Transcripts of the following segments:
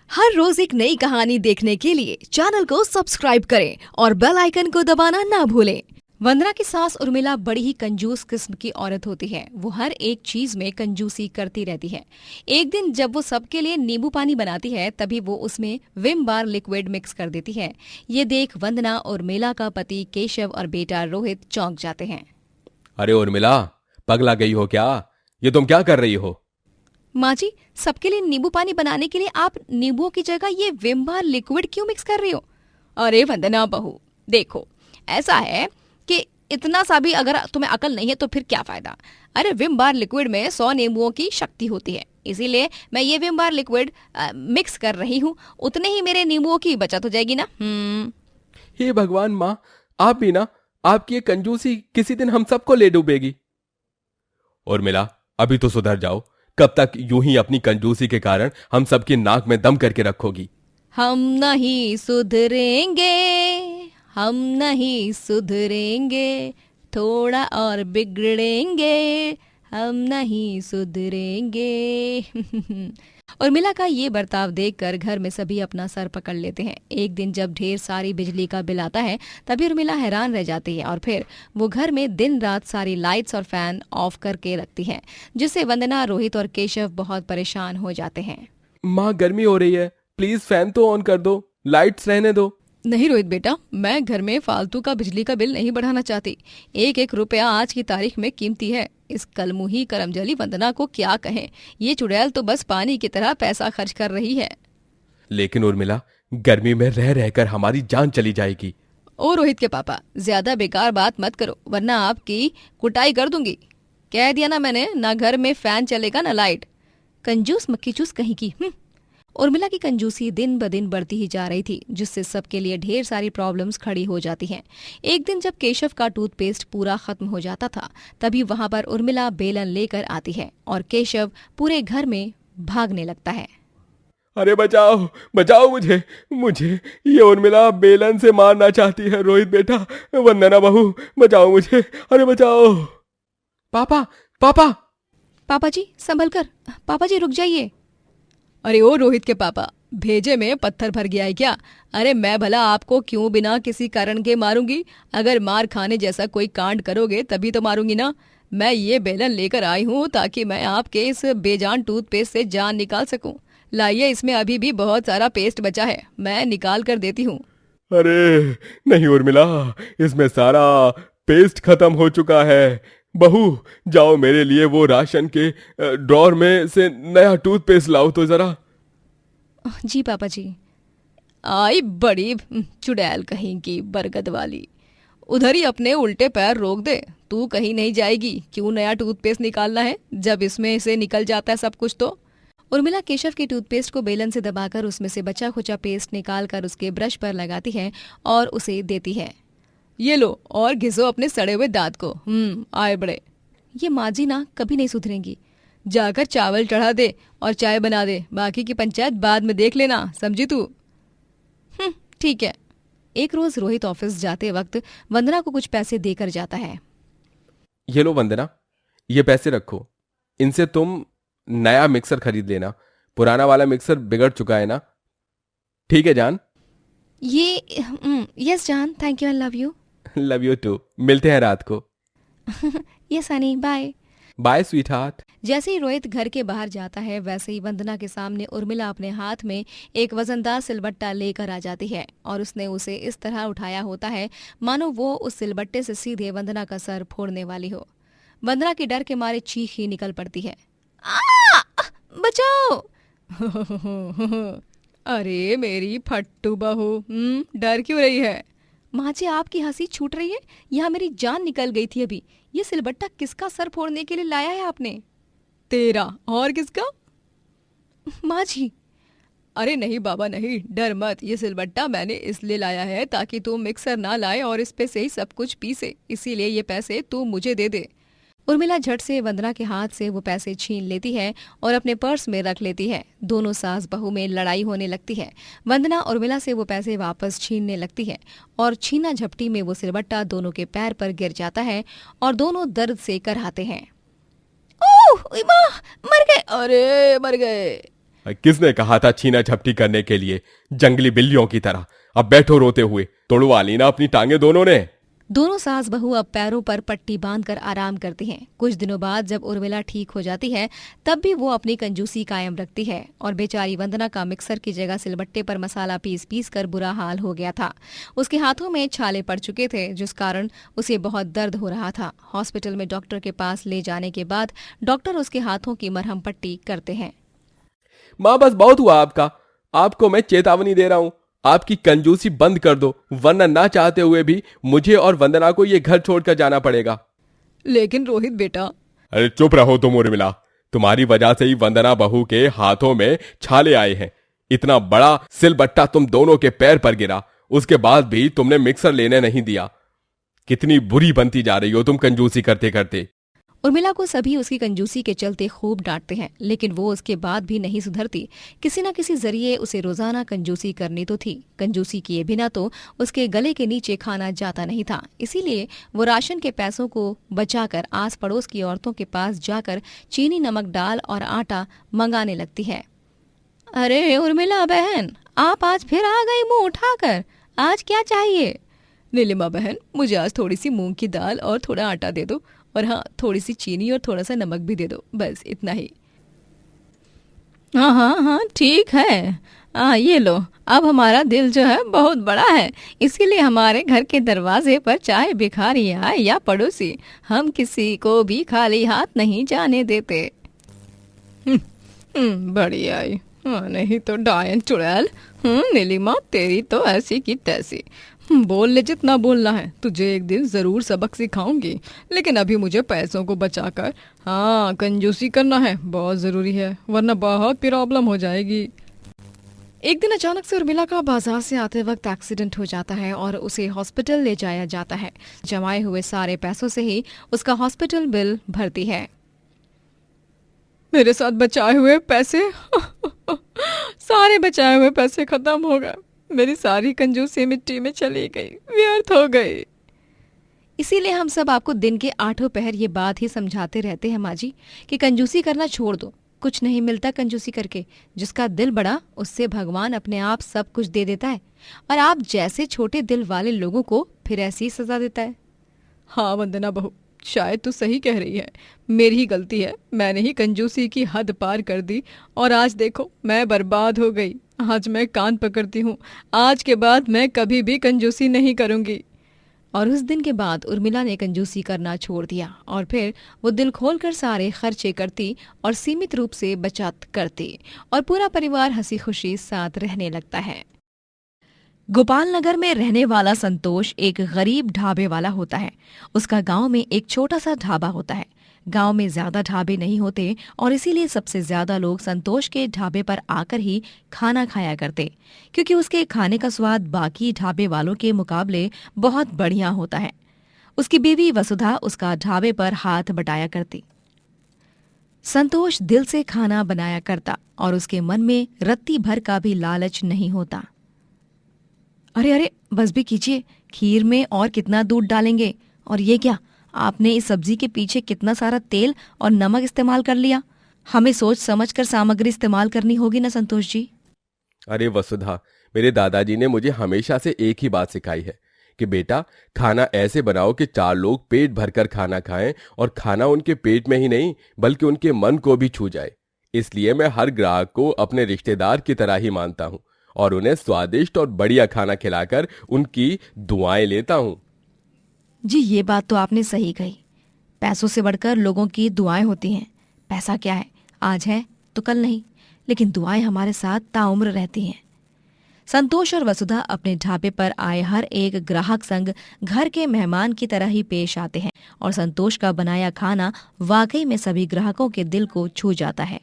हर रोज एक नई कहानी देखने के लिए चैनल को सब्सक्राइब करें और बेल आइकन को दबाना ना भूलें। वंदना की सास उर्मिला बड़ी ही कंजूस किस्म की औरत होती है। वो हर एक चीज में कंजूसी करती रहती है। एक दिन जब वो सबके लिए नींबू पानी बनाती है तभी वो उसमें विम बार लिक्विड मिक्स कर देती है। ये देख वंदना उर्मिला का पति केशव और बेटा रोहित चौंक जाते हैं। अरे उर्मिला, पगला गई हो क्या? ये तुम क्या कर रही हो? माँ जी, सबके लिए नींबू पानी बनाने के लिए आप नींबुओं की जगह ये विम बार लिक्विड क्यों मिक्स कर रही हो? अरे वंदना बहू, देखो ऐसा है कि इतना सा भी अगर तुम्हें अकल नहीं है तो फिर क्या फायदा। अरे विम बार लिक्विड में 100 नींबुओं की शक्ति होती है, इसीलिए मैं ये विम बार लिक्विड मिक्स कर रही हूँ। उतने ही मेरे नींबुओं की बचत हो जाएगी ना। हे भगवान माँ, आप भी ना, आपकी ये कंजूसी किसी दिन हम सबको ले डूबेगी। उर्मिला, अभी तो सुधर जाओ। कब तक यूं ही अपनी कंजूसी के कारण हम सबकी नाक में दम करके रखोगी? हम नहीं सुधरेंगे, हम नहीं सुधरेंगे, थोड़ा और बिगड़ेंगे, हम नहीं सुधरेंगे। उर्मिला का ये बर्ताव देखकर घर में सभी अपना सर पकड़ लेते हैं। एक दिन जब ढेर सारी बिजली का बिल आता है तभी उर्मिला हैरान रह जाती है और फिर वो घर में दिन रात सारी लाइट्स और फैन ऑफ करके रखती है, जिससे वंदना, रोहित और केशव बहुत परेशान हो जाते हैं। माँ, गर्मी हो रही है, प्लीज फैन तो ऑन कर दो, लाइट्स रहने दो। नहीं रोहित बेटा, मैं घर में फालतू का बिजली का बिल नहीं बढ़ाना चाहती। एक एक रुपया आज की तारीख में कीमती है। इस कलमुही करमजली वंदना को क्या कहें, ये चुड़ैल तो बस पानी की तरह पैसा खर्च कर रही है। लेकिन उर्मिला, गर्मी में रह रहकर हमारी जान चली जाएगी। ओ रोहित के पापा, ज्यादा बेकार बात मत करो वरना आपकी कुटाई कर दूंगी। कह दिया ना मैंने, ना घर में फैन चलेगा ना लाइट। कंजूस मक्खीचूस कहीं की। उर्मिला की कंजूसी दिन ब दिन बढ़ती ही जा रही थी, जिससे सबके लिए ढेर सारी प्रॉब्लम्स खड़ी हो जाती हैं। एक दिन जब केशव का टूथपेस्ट पूरा खत्म हो जाता था तभी वहां पर उर्मिला बेलन लेकर आती है और केशव पूरे घर में भागने लगता है। अरे बचाओ, बचाओ मुझे, मुझे ये उर्मिला बेलन से मारना चाहती है। रोहित बेटा, वंदना बहू, बचाओ मुझे, अरे बचाओ। पापा, पापा। पापा जी संभल कर, पापा जी रुक जाइए। अरे ओ रोहित के पापा, भेजे में पत्थर भर गया है क्या? अरे मैं भला आपको क्यों बिना किसी कारण के मारूंगी? अगर मार खाने जैसा कोई कांड करोगे तभी तो मारूंगी ना। मैं ये बेलन लेकर आई हूँ ताकि मैं आपके इस बेजान टूथपेस्ट से जान निकाल सकूं। लाइए, इसमें अभी भी बहुत सारा पेस्ट बचा है, मैं निकाल कर देती हूँ। अरे नहीं उर्मिला, इसमें सारा पेस्ट खत्म हो चुका है। बहू, जाओ मेरे लिए वो राशन के ड्रॉर में से नया टूथपेस्ट लाओ तो जरा। जी पापा जी। आई बड़ी चुड़ैल कहीं की बरगद वाली, उधर ही अपने उल्टे पैर रोक दे। तू कहीं नहीं जाएगी। क्यों नया टूथपेस्ट निकालना है जब इसमें से निकल जाता है सब कुछ तो। उर्मिला केशव के टूथपेस्ट को बेलन से दबाकर उसमें से बचा खुचा पेस्ट निकालकर उसके ब्रश पर लगाती है और उसे देती है। ये लो और घिसो अपने सड़े हुए दांत को। आए बड़े। ये माँ जी ना कभी नहीं सुधरेंगी। जाकर चावल चढ़ा दे और चाय बना दे, बाकी की पंचायत बाद में देख लेना, समझी तू? ठीक है। एक रोज रोहित ऑफिस जाते वक्त वंदना को कुछ पैसे देकर जाता है। ये लो वंदना, ये पैसे रखो, इनसे तुम नया मिक्सर खरीद लेना। पुराना वाला मिक्सर बिगड़ चुका है ना। ठीक है जान? ये यस जान, thank you, I love you. Love you too. मिलते हैं रात को। Yes honey, bye. Bye sweetheart. जैसे ही रोहित घर के बाहर जाता है वैसे ही वंदना के सामने उर्मिला अपने हाथ में एक वजनदार सिलबट्टा लेकर आ जाती है और उसने उसे इस तरह उठाया होता है मानो वो उस सिलबट्टे से सीधे वंदना का सर फोड़ने वाली हो। वंदना के डर के मारे चीख ही निकल पड़ती है। बचाओ। अरे मेरी फट्टू बहू, डर क्यों रही है? माँ जी, आपकी हंसी छूट रही है। यहाँ मेरी जान निकल गई थी अभी। ये सिलबट्टा किसका सर फोड़ने के लिए लाया है आपने? तेरा। और किसका? माँ जी। अरे नहीं बाबा नहीं, डर मत। ये सिलबट्टा मैंने इसलिए लाया है ताकि तू मिक्सर ना लाए और इस पे से ही सब कुछ पीसे, इसीलिए ये पैसे तू मुझे दे दे। उर्मिला झट से वंदना के हाथ से वो पैसे छीन लेती है और अपने पर्स में रख लेती है। दोनों सास बहू में लड़ाई होने लगती है। वंदना उर्मिला से वो पैसे वापस छीनने लगती है और छीना झपटी में वो सिलबट्टा दोनों के पैर पर गिर जाता है और दोनों दर्द से कराहते हैं। ओह माँ, मर गए। अरे मर गए। किसने कहा था छीना झपटी करने के लिए, जंगली बिल्लियों की तरह। अब बैठो रोते हुए, तोड़वा ली ना अपनी टांगे दोनों ने। दोनों सास बहू अब पैरों पर पट्टी बांधकर आराम करती हैं। कुछ दिनों बाद जब उर्मिला ठीक हो जाती है तब भी वो अपनी कंजूसी कायम रखती है और बेचारी वंदना का मिक्सर की जगह सिलबट्टे पर मसाला पीस पीस कर बुरा हाल हो गया था। उसके हाथों में छाले पड़ चुके थे जिस कारण उसे बहुत दर्द हो रहा था। हॉस्पिटल में डॉक्टर के पास ले जाने के बाद डॉक्टर उसके हाथों की मरहम पट्टी करते हैं। माँ बस बहुत हुआ आपका, आपको मैं चेतावनी दे रहा हूं, आपकी कंजूसी बंद कर दो, वरना ना चाहते हुए भी मुझे और वंदना को ये घर छोड़कर जाना पड़ेगा। लेकिन रोहित बेटा। अरे चुप रहो तुम उर्मिला, तुम्हारी वजह से ही वंदना बहू के हाथों में छाले आए हैं। इतना बड़ा सिलबट्टा तुम दोनों के पैर पर गिरा, उसके बाद भी तुमने मिक्सर लेने नहीं दिया। कितनी बुरी बनती जा रही हो तुम कंजूसी करते करते। उर्मिला को सभी उसकी कंजूसी के चलते खूब डांटते हैं, लेकिन वो उसके बाद भी नहीं सुधरती। किसी न किसी जरिए उसे रोजाना कंजूसी करनी तो थी। कंजूसी किए बिना तो उसके गले के नीचे खाना जाता नहीं था। इसीलिए वो राशन के पैसों को बचाकर आस पड़ोस की औरतों के पास जाकर चीनी, नमक, दाल और आटा मंगाने लगती है। अरे उर्मिला बहन, आप आज फिर आ गई मुंह उठाकर। आज क्या चाहिए? नीलिमा बहन, मुझे आज थोड़ी सी मूंग की दाल और थोड़ा आटा दे दो, और हाँ, थोड़ी सी चीनी और थोड़ा सा नमक भी दे दो, बस इतना ही। हाँ हाँ हाँ, ठीक है। ये लो, अब हमारा दिल जो है बहुत बड़ा है, इसीलिए हमारे घर के दरवाजे पर चाहे भिखारी आए या पड़ोसी, हम किसी को भी खाली हाथ नहीं जाने देते। बढ़िया आई। हाँ, नहीं तो डायन चुड़ैल। नीलिमा, तेरी तो ऐसी की तैसी। बोल ले जितना बोलना है, तुझे एक दिन जरूर सबक सिखाऊंगी, लेकिन अभी मुझे पैसों को बचाकर कंजूसी करना है, बहुत जरूरी है, वरना बहुत प्रॉब्लम हो जाएगी। एक दिन अचानक से उर्मिला का बाजार से आते वक्त एक्सीडेंट हो जाता है और उसे हॉस्पिटल ले जाया जाता है। जमाए हुए सारे पैसों से ही उसका हॉस्पिटल बिल भरती है। मेरे साथ बचाए हुए पैसे सारे बचाए हुए पैसे खत्म हो गए। मेरी सारी कंजूसी मिट्टी में चली गई, व्यर्थ हो गई। इसीलिए हम सब आपको दिन के 8 पहर ये बात ही समझाते रहते हैं माँ जी कि कंजूसी करना छोड़ दो। कुछ नहीं मिलता कंजूसी करके। जिसका दिल बड़ा, उससे भगवान अपने आप सब कुछ दे देता है, और आप जैसे छोटे दिल वाले लोगों को फिर ऐसी सजा देता है। हाँ वंदना बहू, शायद तू सही कह रही है, मेरी ही गलती है। मैंने ही कंजूसी की हद पार कर दी और आज देखो मैं बर्बाद हो गई। आज मैं कान पकड़ती हूँ, आज के बाद मैं कभी भी कंजूसी नहीं करूँगी। और उस दिन के बाद उर्मिला ने कंजूसी करना छोड़ दिया और फिर वो दिल खोलकर सारे खर्चे करती और सीमित रूप से बचत करती, और पूरा परिवार हंसी खुशी साथ रहने लगता है। गोपाल नगर में रहने वाला संतोष एक गरीब ढाबे वाला होता है। उसका गांव में एक छोटा सा ढाबा होता है। गांव में ज्यादा ढाबे नहीं होते और इसीलिए सबसे ज्यादा लोग संतोष के ढाबे पर आकर ही खाना खाया करते, क्योंकि उसके खाने का स्वाद बाकी ढाबे वालों के मुकाबले बहुत बढ़िया होता है। उसकी बीवी वसुधा उसका ढाबे पर हाथ बटाया करती। संतोष दिल से खाना बनाया करता और उसके मन में रत्ती भर का भी लालच नहीं होता। अरे अरे, बस भी कीजिए, खीर में और कितना दूध डालेंगे? और ये क्या, आपने इस सब्जी के पीछे कितना सारा तेल और नमक इस्तेमाल कर लिया। हमें सोच समझ कर सामग्री इस्तेमाल करनी होगी ना संतोष जी। अरे वसुधा, मेरे दादाजी ने मुझे हमेशा से एक ही बात सिखाई है कि बेटा, खाना ऐसे बनाओ कि 4 लोग पेट भरकर खाना खाएं, और खाना उनके पेट में ही नहीं बल्कि उनके मन को भी छू जाए। इसलिए मैं हर ग्राहक को अपने रिश्तेदार की तरह ही मानता हूँ और उन्हें स्वादिष्ट और बढ़िया खाना खिलाकर उनकी दुआएं लेता हूँ। जी, ये बात तो आपने सही कही। पैसों से बढ़कर लोगों की दुआएं होती हैं। पैसा क्या है, आज है तो कल नहीं, लेकिन दुआएं हमारे साथ ताउम्र रहती हैं। संतोष और वसुधा अपने ढाबे पर आए हर एक ग्राहक संग घर के मेहमान की तरह ही पेश आते हैं, और संतोष का बनाया खाना वाकई में सभी ग्राहकों के दिल को छू जाता है।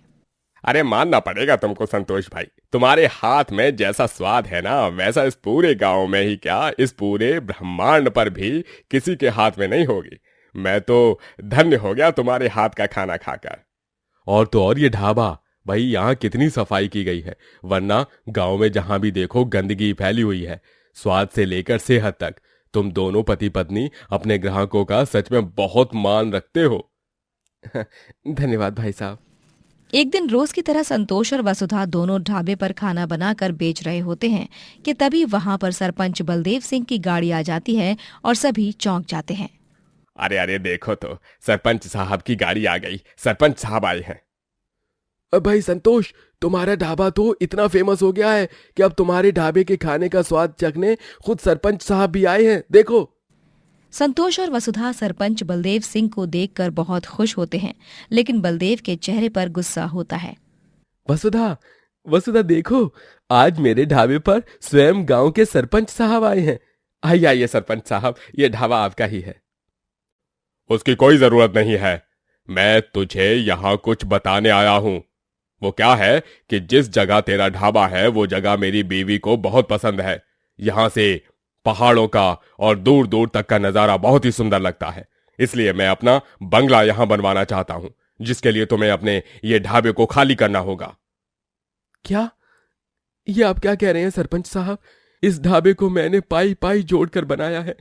अरे मानना पड़ेगा तुमको संतोष भाई, तुम्हारे हाथ में जैसा स्वाद है ना, वैसा इस पूरे गांव में ही क्या, इस पूरे ब्रह्मांड पर भी किसी के हाथ में नहीं होगी। मैं तो धन्य हो गया तुम्हारे हाथ का खाना खाकर। और तो और ये ढाबा भाई, यहाँ कितनी सफाई की गई है, वरना गांव में जहां भी देखो गंदगी फैली हुई है। स्वाद से लेकर सेहत तक तुम दोनों पति पत्नी अपने ग्राहकों का सच में बहुत मान रखते हो। धन्यवाद भाई साहब। एक दिन रोज की तरह संतोष और वसुधा दोनों ढाबे पर खाना बनाकर बेच रहे होते हैं कि तभी वहां पर सरपंच बलदेव सिंह की गाड़ी आ जाती है और सभी चौंक जाते हैं। अरे अरे देखो तो, सरपंच साहब की गाड़ी आ गई। सरपंच साहब आए हैं। अब भाई संतोष, तुम्हारा ढाबा तो इतना फेमस हो गया है कि अब तुम्हारे ढाबे के खाने का स्वाद चखने खुद सरपंच साहब भी आए हैं, देखो। संतोष और वसुधा सरपंच बलदेव सिंह को देखकर बहुत खुश होते हैं, लेकिन बलदेव के चेहरे पर गुस्सा होता है। वसुधा, वसुधा देखो, आज मेरे ढाबे पर स्वयं गांव के सरपंच साहब आए हैं। आइए आइए सरपंच साहब, ये ढाबा आपका ही है। उसकी कोई जरूरत नहीं है, मैं तुझे यहाँ कुछ बताने आया हूँ। वो क्या है कि जिस जगह तेरा ढाबा है वो जगह मेरी बीवी को बहुत पसंद है। यहाँ से पहाड़ों का और दूर दूर तक का नजारा बहुत ही सुंदर लगता है। इसलिए मैं अपना बंगला यहाँ बनवाना चाहता हूँ, जिसके लिए तुम्हें अपने ये ढाबे को खाली करना होगा। क्या? ये आप क्या कह रहे हैं सरपंच साहब? इस ढाबे को मैंने पाई पाई जोड़कर बनाया है।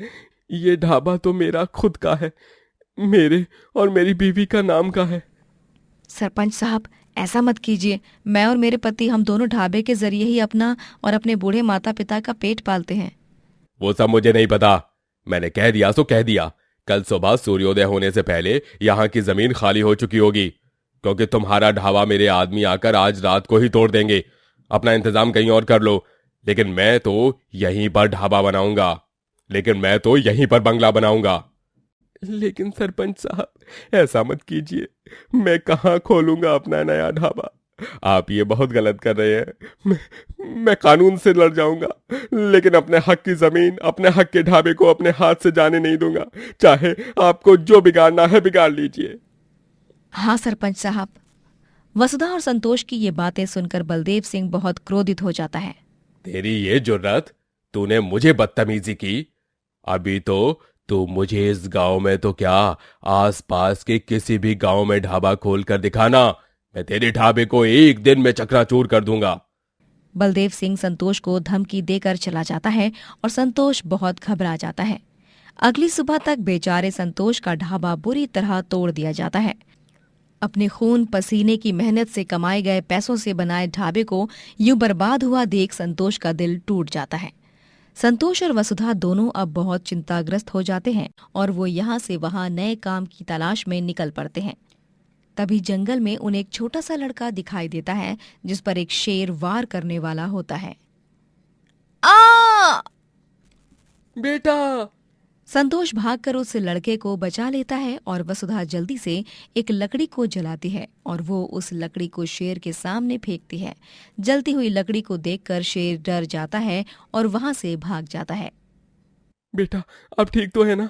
ये ढाबा तो मेरा खुद का है, मेरे और मेरी बीवी का नाम का है। सरपंच साहब, ऐसा मत कीजिए। मैं और मेरे पति हम दोनों ढाबे के जरिए ही अपना और अपने बूढ़े माता पिता का पेट पालते हैं। वो सब मुझे नहीं पता, मैंने कह दिया सो कह दिया। कल सुबह सूर्योदय होने से पहले यहाँ की जमीन खाली हो चुकी होगी, क्योंकि तुम्हारा ढाबा मेरे आदमी आकर आज रात को ही तोड़ देंगे। अपना इंतजाम कहीं और कर लो, लेकिन मैं तो यहीं पर ढाबा बनाऊंगा, लेकिन मैं तो यहीं पर बंगला बनाऊंगा। लेकिन सरपंच साहब, ऐसा मत कीजिए। मैं कहाँ खोलूंगा अपना नया ढाबा? आप ये बहुत गलत कर रहे हैं। मैं कानून से लड़ जाऊंगा, लेकिन अपने हक की जमीन, अपने हक के ढाबे को अपने हाथ से जाने नहीं दूंगा। चाहे आपको जो बिगाड़ना है बिगाड़ लीजिए। हाँ सरपंच साहब। वसुधा और संतोष की ये बातें सुनकर बलदेव सिंह बहुत क्रोधित हो जाता है। तेरी ये जुर्रत, तूने मुझे बदतमीजी की। अभी तो तू मुझे इस गांव में तो क्या, आसपास के किसी भी गांव में ढाबा खोल कर दिखाना, मैं तेरे ढाबे को एक दिन में चकनाचूर कर दूंगा। बलदेव सिंह संतोष को धमकी देकर चला जाता है और संतोष बहुत घबरा जाता है। अगली सुबह तक बेचारे संतोष का ढाबा बुरी तरह तोड़ दिया जाता है। अपने खून पसीने की मेहनत से कमाए गए पैसों से बनाए ढाबे को यूं बर्बाद हुआ देख संतोष का दिल टूट जाता है। संतोष और वसुधा दोनों अब बहुत चिंताग्रस्त हो जाते हैं और वो यहाँ से वहाँ नए काम की तलाश में निकल पड़ते हैं। तभी जंगल में उन्हें एक छोटा सा लड़का दिखाई देता है, जिस पर एक शेर वार करने वाला होता है। आ! बेटा! संतोष भागकर उस लड़के को बचा लेता है और वसुधा जल्दी से एक लकड़ी को जलाती है और वो उस लकड़ी को शेर के सामने फेंकती है। जलती हुई लकड़ी को देखकर शेर डर जाता है और वहां से भाग जाता है। बेटा, अब ठीक तो है ना?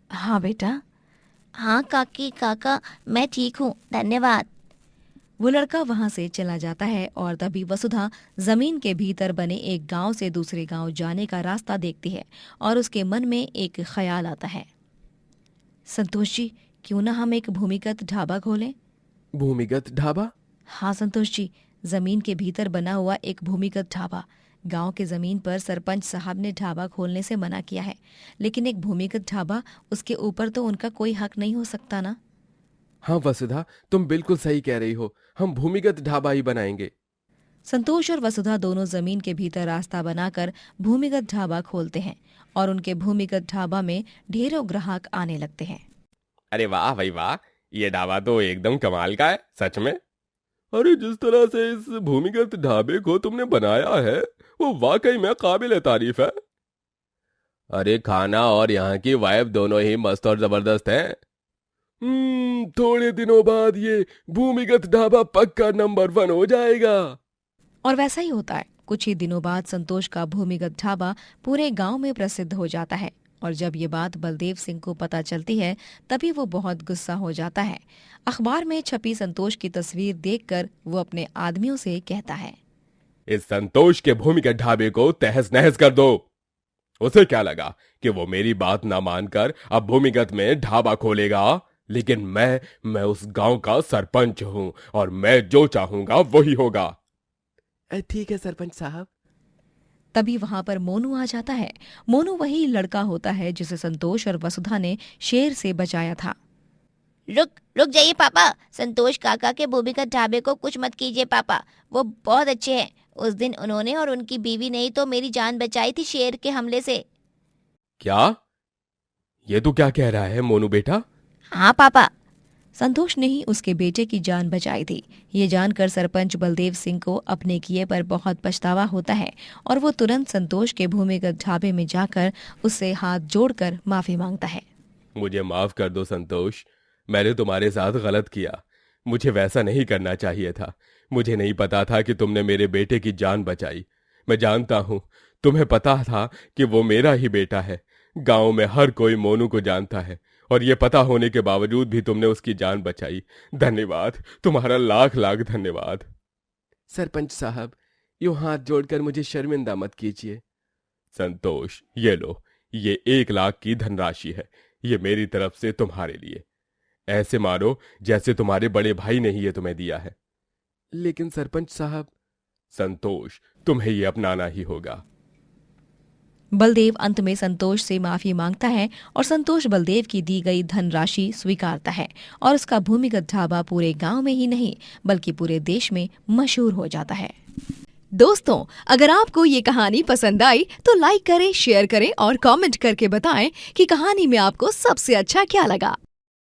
हाँ बेटा। हाँ काकी काका, मैं ठीक हूँ, धन्यवाद। वो लड़का वहां से चला जाता है और तभी वसुधा जमीन के भीतर बने एक गांव से दूसरे गांव जाने का रास्ता देखती है और उसके मन में एक ख्याल आता है। संतोष जी, क्यों ना हम एक भूमिगत ढाबा खोलें? भूमिगत ढाबा? हाँ संतोष जी, जमीन के भीतर बना हुआ एक भूमिगत ढाबा। गांव के जमीन पर सरपंच साहब ने ढाबा खोलने से मना किया है, लेकिन एक भूमिगत ढाबा, उसके ऊपर तो उनका कोई हक नहीं हो सकता ना? हाँ वसुधा, तुम बिल्कुल सही कह रही हो, हम भूमिगत ढाबा ही बनाएंगे। संतोष और वसुधा दोनों जमीन के भीतर रास्ता बनाकर भूमिगत ढाबा खोलते हैं और उनके भूमिगत ढाबा में ढेरों ग्राहक आने लगते हैं। अरे वाह भाई वाह, ये ढाबा तो एकदम कमाल का है, सच में। अरे जिस तरह से इस भूमिगत ढाबे को तुमने बनाया है वो वाकई में काबिल तारीफ है। अरे खाना और यहाँ की वाइब दोनों ही मस्त और जबरदस्त है। थोड़े दिनों बाद ये भूमिगत ढाबा पक्का नंबर 1 हो जाएगा। और वैसा ही होता है। कुछ ही दिनों बाद संतोष का भूमिगत ढाबा पूरे गांव में प्रसिद्ध हो जाता है और जब ये बात बलदेव सिंह को पता चलती है तभी वो बहुत गुस्सा हो जाता है। अखबार में छपी संतोष की तस्वीर देखकर वो अपने आदमियों से कहता है, इस संतोष के भूमिगत ढाबे को तहस नहस कर दो। उसे क्या लगा कि वो मेरी बात ना मानकर अब भूमिगत में ढाबा खोलेगा, लेकिन मैं उस गांव का सरपंच हूं और मैं जो चाहूंगा वही होगा। ठीक है सरपंच साहब। तभी वहां पर मोनू आ जाता है। मोनू वही लड़का होता है जिसे संतोष और वसुधा ने शेर से बचाया था। रुक रुक जाइए पापा। संतोष काका के भूमिगत ढाबे को कुछ मत कीजिए पापा, वो बहुत अच्छे हैं। उस दिन उन्होंने और उनकी बीवी ने ही तो मेरी जान बचाई थी शेर के हमले से। क्या? ये तू क्या कह रहा है मोनू बेटा? हाँ पापा। संतोष ने ही उसके बेटे की जान बचाई थी। ये जानकर सरपंच बलदेव सिंह को अपने किए पर बहुत पछतावा होता है और वो तुरंत संतोष के भूमिगत ढाबे में जाकर उससे हाथ जोड़कर माफी मांगता है। मुझे माफ कर दो संतोष, मैंने तुम्हारे साथ गलत किया। मुझे वैसा नहीं करना चाहिए था। मुझे नहीं पता था कि तुमने मेरे बेटे की जान बचाई। मैं जानता हूँ तुम्हें पता था कि वो मेरा ही बेटा है। गांव में हर कोई मोनू को जानता है और ये पता होने के बावजूद भी तुमने उसकी जान बचाई। धन्यवाद, तुम्हारा लाख लाख धन्यवाद। सरपंच साहब, यूं हाथ जोड़कर मुझे शर्मिंदा मत कीजिए। संतोष, ये लो, ये 1 लाख की धनराशि है। ये मेरी तरफ से तुम्हारे लिए। ऐसे मानो जैसे तुम्हारे बड़े भाई ने ही ये तुम्हें दिया है। लेकिन सरपंच साहब। संतोष, तुम्हें ये अपनाना ही होगा। बलदेव अंत में संतोष से माफी मांगता है और संतोष बलदेव की दी गई धनराशि स्वीकारता है और उसका भूमिगत ढाबा पूरे गांव में ही नहीं बल्कि पूरे देश में मशहूर हो जाता है। दोस्तों, अगर आपको ये कहानी पसंद आई तो लाइक करें, शेयर करें और कमेंट करके बताएं कि कहानी में आपको सबसे अच्छा क्या लगा।